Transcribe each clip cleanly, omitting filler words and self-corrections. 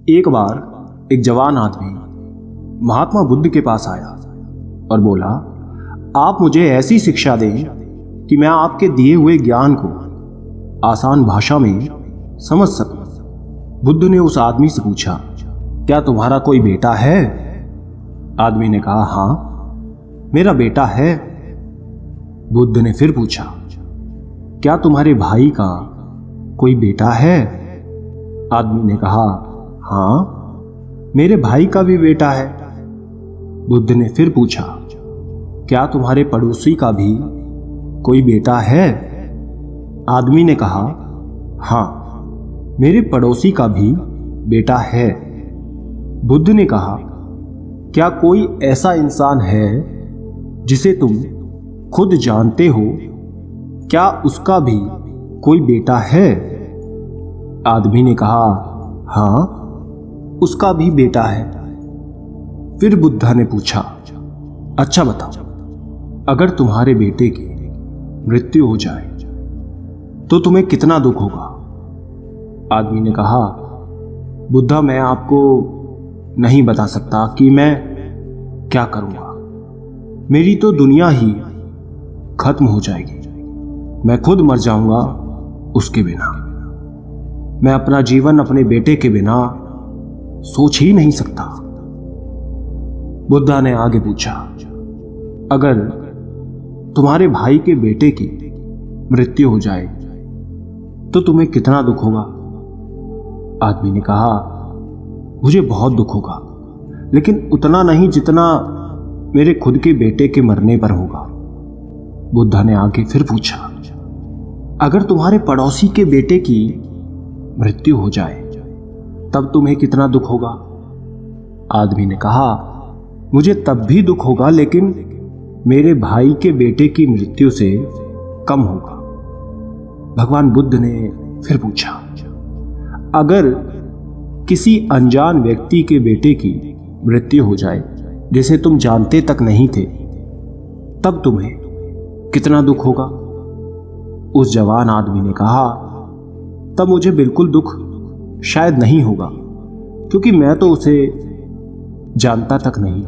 एक बार एक जवान आदमी महात्मा बुद्ध के पास आया और बोला, आप मुझे ऐसी शिक्षा दें कि मैं आपके दिए हुए ज्ञान को आसान भाषा में समझ सकूं। बुद्ध ने उस आदमी से पूछा, क्या तुम्हारा कोई बेटा है? आदमी ने कहा, हाँ, मेरा बेटा है। बुद्ध ने फिर पूछा, क्या तुम्हारे भाई का कोई बेटा है? आदमी ने कहा, हाँ, मेरे भाई का भी बेटा है। बुद्ध ने फिर पूछा, क्या तुम्हारे पड़ोसी का भी कोई बेटा है? आदमी ने कहा, हाँ, मेरे पड़ोसी का भी बेटा है। बुद्ध ने कहा, क्या कोई ऐसा इंसान है जिसे तुम खुद जानते हो? क्या उसका भी कोई बेटा है? आदमी ने कहा, हाँ, उसका भी बेटा है। फिर बुद्ध ने पूछा, अच्छा बताओ, अगर तुम्हारे बेटे की मृत्यु हो जाए तो तुम्हें कितना दुख होगा? आदमी ने कहा, बुद्धा, मैं आपको नहीं बता सकता कि मैं क्या करूंगा। मेरी तो दुनिया ही खत्म हो जाएगी। मैं खुद मर जाऊंगा उसके बिना। मैं अपना जीवन अपने बेटे के बिना सोच ही नहीं सकता। बुद्धा ने आगे पूछा, अगर तुम्हारे भाई के बेटे की मृत्यु हो जाए तो तुम्हें कितना दुख होगा? आदमी ने कहा, मुझे बहुत दुख होगा, लेकिन उतना नहीं जितना मेरे खुद के बेटे के मरने पर होगा। बुद्धा ने आगे फिर पूछा, अगर तुम्हारे पड़ोसी के बेटे की मृत्यु हो जाए तब तुम्हें कितना दुख होगा? आदमी ने कहा, मुझे तब भी दुख होगा, लेकिन मेरे भाई के बेटे की मृत्यु से कम होगा। भगवान बुद्ध ने फिर पूछा, अगर किसी अनजान व्यक्ति के बेटे की मृत्यु हो जाए जिसे तुम जानते तक नहीं थे, तब तुम्हें कितना दुख होगा? उस जवान आदमी ने कहा, तब मुझे बिल्कुल दुख शायद नहीं होगा, क्योंकि मैं तो उसे जानता तक नहीं।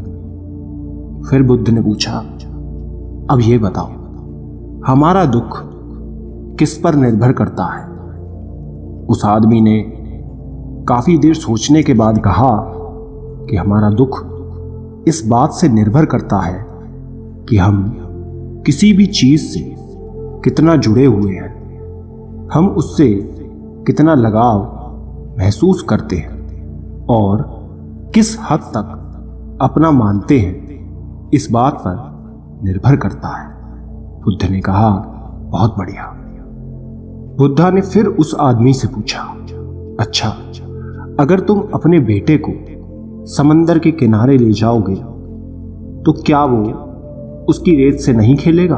फिर बुद्ध ने पूछा, अब ये बताओ, हमारा दुख किस पर निर्भर करता है? उस आदमी ने काफी देर सोचने के बाद कहा कि हमारा दुख इस बात से निर्भर करता है कि हम किसी भी चीज से कितना जुड़े हुए हैं, हम उससे कितना लगाव महसूस करते हैं और किस हद तक अपना मानते हैं, इस बात पर निर्भर करता है। बुद्ध ने कहा, बहुत बढ़िया। बुद्धा ने फिर उस आदमी से पूछा, अच्छा, अगर तुम अपने बेटे को समंदर के किनारे ले जाओगे तो क्या वो उसकी रेत से नहीं खेलेगा?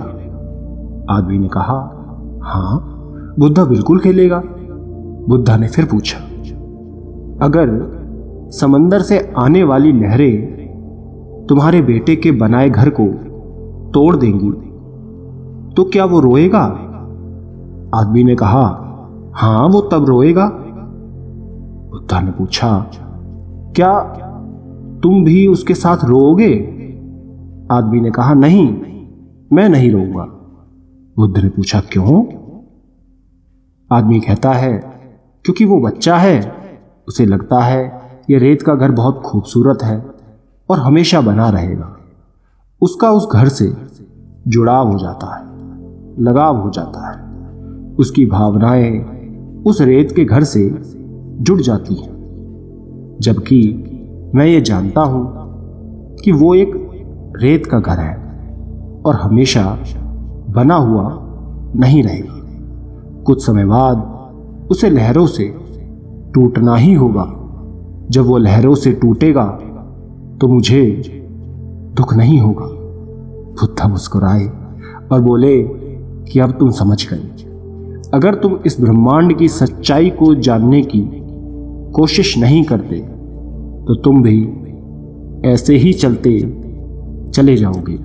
आदमी ने कहा, हाँ, बुद्धा बिल्कुल खेलेगा। बुद्धा ने फिर पूछा, अगर समंदर से आने वाली लहरें तुम्हारे बेटे के बनाए घर को तोड़ देंगी तो क्या वो रोएगा? आदमी ने कहा, हाँ, वो तब रोएगा। बुद्धा ने पूछा, क्या तुम भी उसके साथ रोओगे? आदमी ने कहा, नहीं, मैं नहीं रोऊंगा। बुद्ध ने पूछा, क्यों? आदमी कहता है, क्योंकि वो बच्चा है, उसे लगता है ये रेत का घर बहुत खूबसूरत है और हमेशा बना रहेगा। उसका उस घर से जुड़ाव हो जाता है, लगाव हो जाता है। उसकी भावनाएं उस रेत के घर से जुड़ जाती हैं, जबकि मैं ये जानता हूं कि वो एक रेत का घर है और हमेशा बना हुआ नहीं रहेगा। कुछ समय बाद उसे लहरों से टूटना ही होगा। जब वो लहरों से टूटेगा तो मुझे दुख नहीं होगा। बुद्ध मुस्कुराए और बोले कि अब तुम समझ गए। अगर तुम इस ब्रह्मांड की सच्चाई को जानने की कोशिश नहीं करते तो तुम भी ऐसे ही चलते चले जाओगे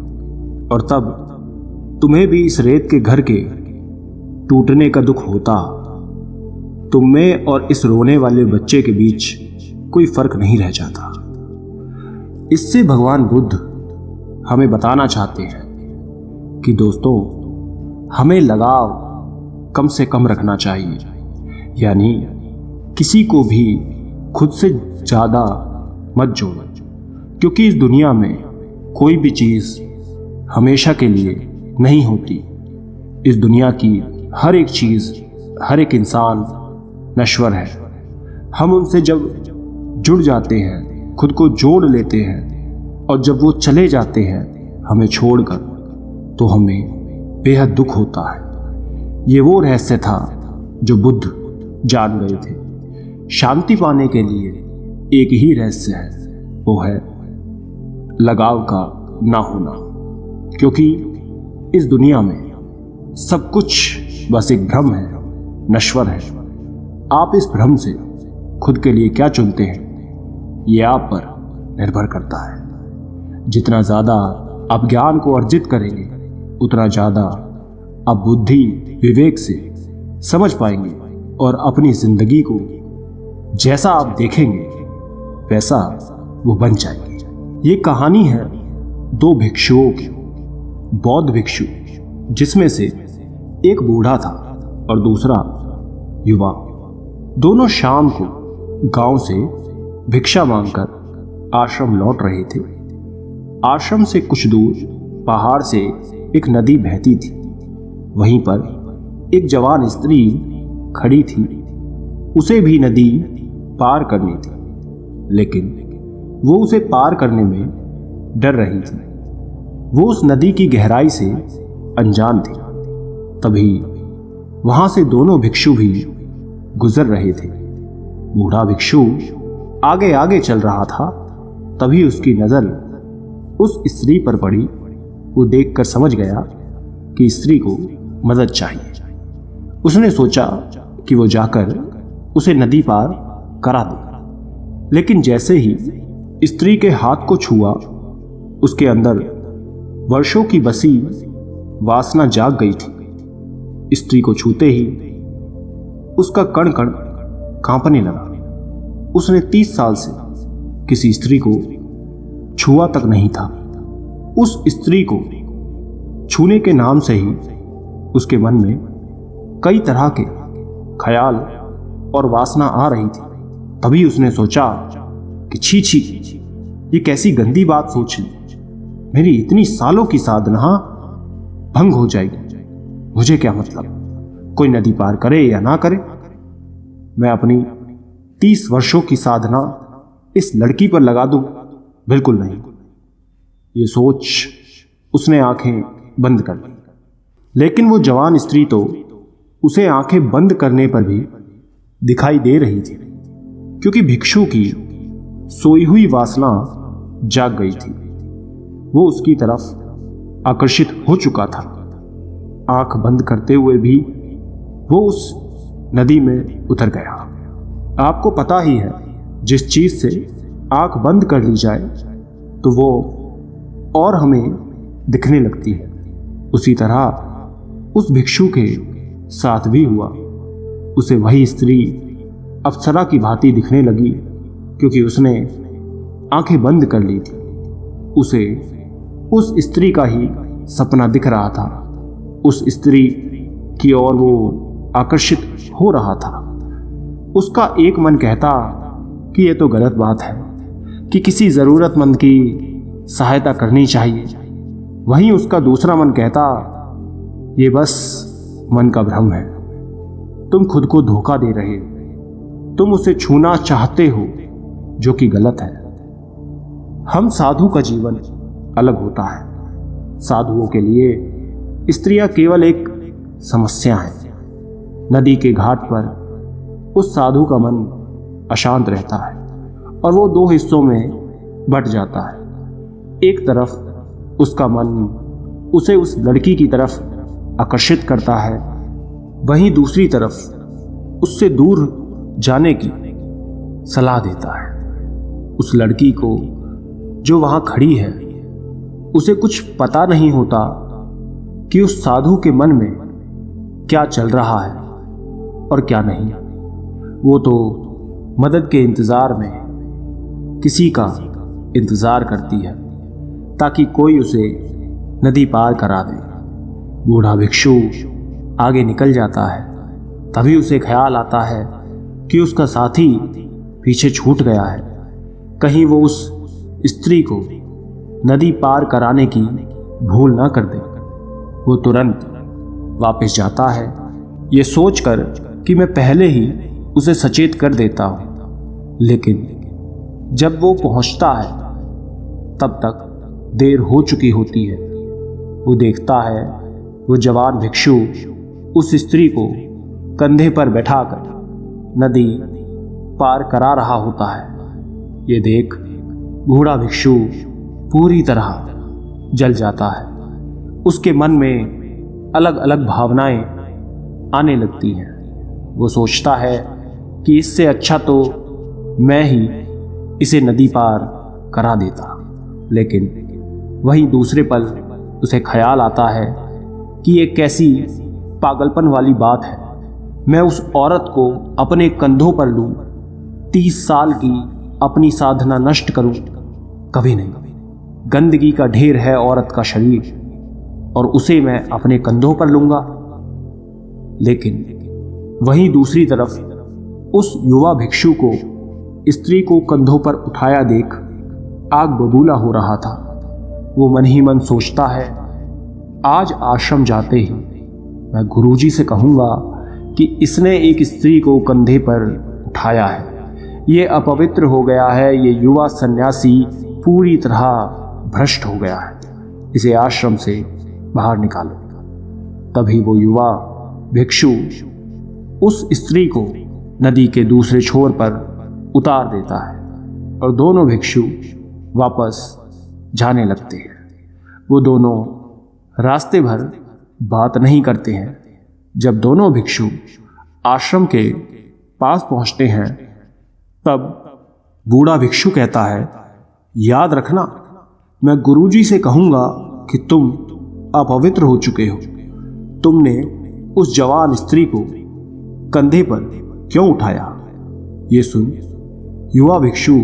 और तब तुम्हें भी इस रेत के घर के टूटने का दुख होता। तुम में और इस रोने वाले बच्चे के बीच कोई फर्क नहीं रह जाता। इससे भगवान बुद्ध हमें बताना चाहते हैं कि दोस्तों, हमें लगाव कम से कम रखना चाहिए, यानी किसी को भी खुद से ज़्यादा मत जोड़ो, क्योंकि इस दुनिया में कोई भी चीज़ हमेशा के लिए नहीं होती। इस दुनिया की हर एक चीज़, हर एक इंसान नश्वर है। हम उनसे जब जुड़ जाते हैं, खुद को जोड़ लेते हैं, और जब वो चले जाते हैं हमें छोड़कर, तो हमें बेहद दुख होता है। ये वो रहस्य था जो बुद्ध जान गए थे। शांति पाने के लिए एक ही रहस्य है, वो है लगाव का ना होना, क्योंकि इस दुनिया में सब कुछ बस एक भ्रम है, नश्वर है। आप इस भ्रम से खुद के लिए क्या चुनते हैं, ये आप पर निर्भर करता है। जितना ज़्यादा आप ज्ञान को अर्जित करेंगे, उतना ज़्यादा आप बुद्धि विवेक से समझ पाएंगे और अपनी जिंदगी को जैसा आप देखेंगे वैसा वो बन जाएगी। ये कहानी है दो भिक्षुओं की, बौद्ध भिक्षु, जिसमें से एक बूढ़ा था और दूसरा युवा। दोनों शाम को गांव से भिक्षा मांगकर आश्रम लौट रहे थे। आश्रम से कुछ दूर पहाड़ से एक नदी बहती थी। वहीं पर एक जवान स्त्री खड़ी थी। उसे भी नदी पार करनी थी, लेकिन वो उसे पार करने में डर रही थी। वो उस नदी की गहराई से अनजान थी। तभी वहां से दोनों भिक्षु भी गुजर रहे थे। बूढ़ा भिक्षु आगे आगे चल रहा था। तभी उसकी नजर उस स्त्री पर पड़ी। वो देखकर समझ गया कि स्त्री को मदद चाहिए। उसने सोचा कि वो जाकर उसे नदी पार करा दे, लेकिन जैसे ही स्त्री के हाथ को छुआ, उसके अंदर वर्षों की बसी वासना जाग गई थी। स्त्री को छूते ही उसका कण कण कांपने लगा। उसने 30 साल से किसी स्त्री को छुआ तक नहीं था। उस स्त्री को छूने के नाम से ही उसके मन में कई तरह के ख्याल और वासना आ रही थी। तभी उसने सोचा कि छी छी, ये कैसी गंदी बात सोच ली। मेरी इतनी सालों की साधना भंग हो जाएगी। मुझे क्या मतलब, कोई नदी पार करे या ना करे, मैं अपनी 30 वर्षों की साधना इस लड़की पर लगा दूं? बिल्कुल नहीं। ये सोच उसने आंखें बंद कर ली। लेकिन वो जवान स्त्री तो उसे आंखें बंद करने पर भी दिखाई दे रही थी, क्योंकि भिक्षु की सोई हुई वासना जाग गई थी। वो उसकी तरफ आकर्षित हो चुका था। आंख बंद करते हुए भी वो उस नदी में उतर गया। आपको पता ही है, जिस चीज से आंख बंद कर ली जाए तो वो और हमें दिखने लगती है। उसी तरह उस भिक्षु के साथ भी हुआ। उसे वही स्त्री अप्सरा की भांति दिखने लगी, क्योंकि उसने आंखें बंद कर ली थी। उसे उस स्त्री का ही सपना दिख रहा था। उस स्त्री की ओर वो आकर्षित हो रहा था। उसका एक मन कहता कि यह तो गलत बात है, कि किसी जरूरतमंद की सहायता करनी चाहिए। वहीं उसका दूसरा मन कहता, ये बस मन का भ्रम है, तुम खुद को धोखा दे रहे हो, तुम उसे छूना चाहते हो, जो कि गलत है। हम साधु का जीवन अलग होता है। साधुओं के लिए स्त्रियां केवल एक समस्या है। नदी के घाट पर उस साधु का मन अशांत रहता है और वो दो हिस्सों में बंट जाता है। एक तरफ उसका मन उसे उस लड़की की तरफ आकर्षित करता है, वहीं दूसरी तरफ उससे दूर जाने की सलाह देता है। उस लड़की को जो वहां खड़ी है, उसे कुछ पता नहीं होता कि उस साधु के मन में क्या चल रहा है और क्या नहीं। वो तो मदद के इंतजार में किसी का इंतजार करती है ताकि कोई उसे नदी पार करा दे। बूढ़ा भिक्षु आगे निकल जाता है। तभी उसे ख्याल आता है कि उसका साथी पीछे छूट गया है। कहीं वो उस स्त्री को नदी पार कराने की भूल ना कर दे। वो तुरंत वापस जाता है, ये सोचकर कि मैं पहले ही उसे सचेत कर देता हूँ। लेकिन जब वो पहुँचता है तब तक देर हो चुकी होती है। वो देखता है वो जवान भिक्षु उस स्त्री को कंधे पर बैठाकर नदी पार करा रहा होता है। ये देख बूढ़ा भिक्षु पूरी तरह जल जाता है। उसके मन में अलग अलग भावनाएं आने लगती हैं। वो सोचता है कि इससे अच्छा तो मैं ही इसे नदी पार करा देता। लेकिन वहीं दूसरे पल उसे ख्याल आता है कि ये कैसी पागलपन वाली बात है। मैं उस औरत को अपने कंधों पर लूं, 30 साल की अपनी साधना नष्ट करूं, कभी नहीं। गंदगी का ढेर है औरत का शरीर और उसे मैं अपने कंधों पर लूंगा। लेकिन वहीं दूसरी तरफ उस युवा भिक्षु को स्त्री को कंधों पर उठाया देख आग बबूला हो रहा था। वो मन ही मन सोचता है, आज आश्रम जाते ही मैं गुरुजी से कहूंगा कि इसने एक स्त्री को कंधे पर उठाया है, ये अपवित्र हो गया है, ये युवा सन्यासी पूरी तरह भ्रष्ट हो गया है, इसे आश्रम से बाहर निकालो। तभी वो युवा भिक्षु उस स्त्री को नदी के दूसरे छोर पर उतार देता है और दोनों भिक्षु वापस जाने लगते हैं। वो दोनों रास्ते भर बात नहीं करते हैं। जब दोनों भिक्षु आश्रम के पास पहुंचते हैं तब बूढ़ा भिक्षु कहता है, याद रखना, मैं गुरुजी से कहूंगा कि तुम अपवित्र हो चुके हो। तुमने उस जवान स्त्री को कंधे पर क्यों उठाया? ये सुन युवा भिक्षु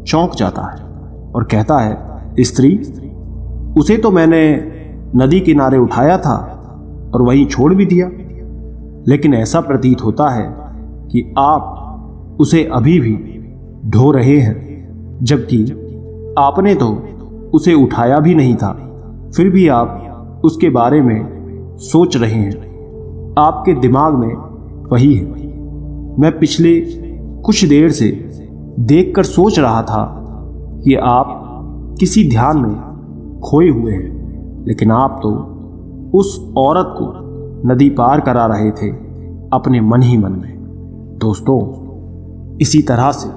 चौंक जाता है और कहता है, स्त्री? उसे तो मैंने नदी किनारे उठाया था और वहीं छोड़ भी दिया। लेकिन ऐसा प्रतीत होता है कि आप उसे अभी भी ढो रहे हैं, जबकि आपने तो उसे उठाया भी नहीं था। फिर भी आप उसके बारे में सोच रहे हैं। आपके दिमाग में वही है। मैं पिछले कुछ देर से देखकर सोच रहा था कि आप किसी ध्यान में खोए हुए हैं, लेकिन आप तो उस औरत को नदी पार करा रहे थे अपने मन ही मन में। दोस्तों, इसी तरह से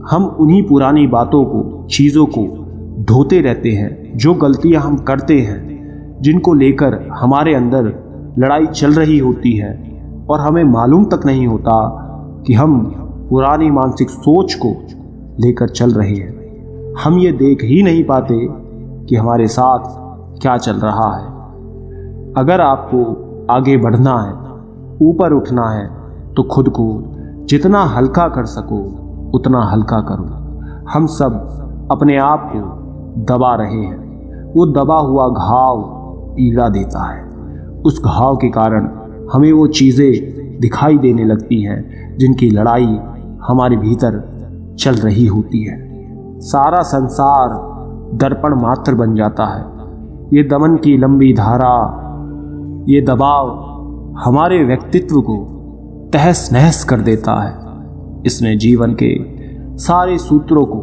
हम उन्हीं पुरानी बातों को, चीज़ों को ढोते रहते हैं, जो गलतियां हम करते हैं, जिनको लेकर हमारे अंदर लड़ाई चल रही होती है और हमें मालूम तक नहीं होता कि हम पुरानी मानसिक सोच को लेकर चल रहे हैं। हम ये देख ही नहीं पाते कि हमारे साथ क्या चल रहा है। अगर आपको आगे बढ़ना है, ऊपर उठना है, तो खुद को जितना हल्का कर सको उतना हल्का करो। हम सब अपने आप को दबा रहे हैं। वो दबा हुआ घाव पीड़ा देता है। उस घाव के कारण हमें वो चीज़ें दिखाई देने लगती हैं जिनकी लड़ाई हमारे भीतर चल रही होती है। सारा संसार दर्पण मात्र बन जाता है। ये दमन की लंबी धारा, ये दबाव हमारे व्यक्तित्व को तहस नहस कर देता है। इसने जीवन के सारे सूत्रों को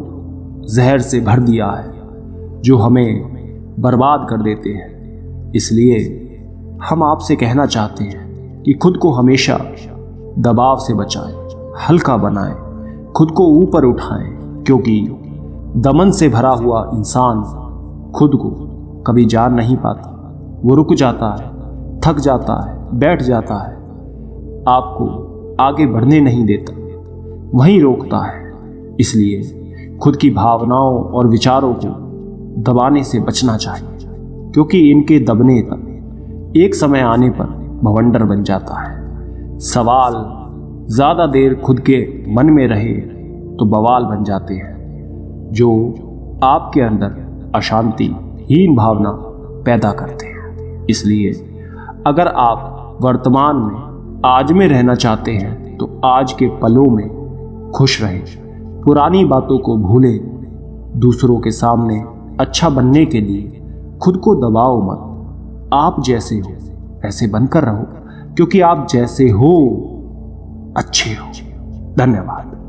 जहर से भर दिया है, जो हमें बर्बाद कर देते हैं। इसलिए हम आपसे कहना चाहते हैं कि खुद को हमेशा दबाव से बचाएं, हल्का बनाएं, खुद को ऊपर उठाएं, क्योंकि दमन से भरा हुआ इंसान खुद को कभी जान नहीं पाता। वो रुक जाता है, थक जाता है, बैठ जाता है, आपको आगे बढ़ने नहीं देता, वहीं रोकता है। इसलिए खुद की भावनाओं और विचारों को दबाने से बचना चाहिए, क्योंकि इनके दबने तक एक समय आने पर बवंडर बन जाता है। सवाल ज़्यादा देर खुद के मन में रहे तो बवाल बन जाते हैं। जो आपके अंदर अशांति हीन भावना पैदा करते हैं। इसलिए अगर आप वर्तमान में आज में रहना चाहते हैं तो आज के पलों में खुश रहें, पुरानी बातों को भूलें, दूसरों के सामने अच्छा बनने के लिए खुद को दबाओ मत। आप जैसे हो ऐसे बनकर रहो, क्योंकि आप जैसे हो अच्छे हो। धन्यवाद।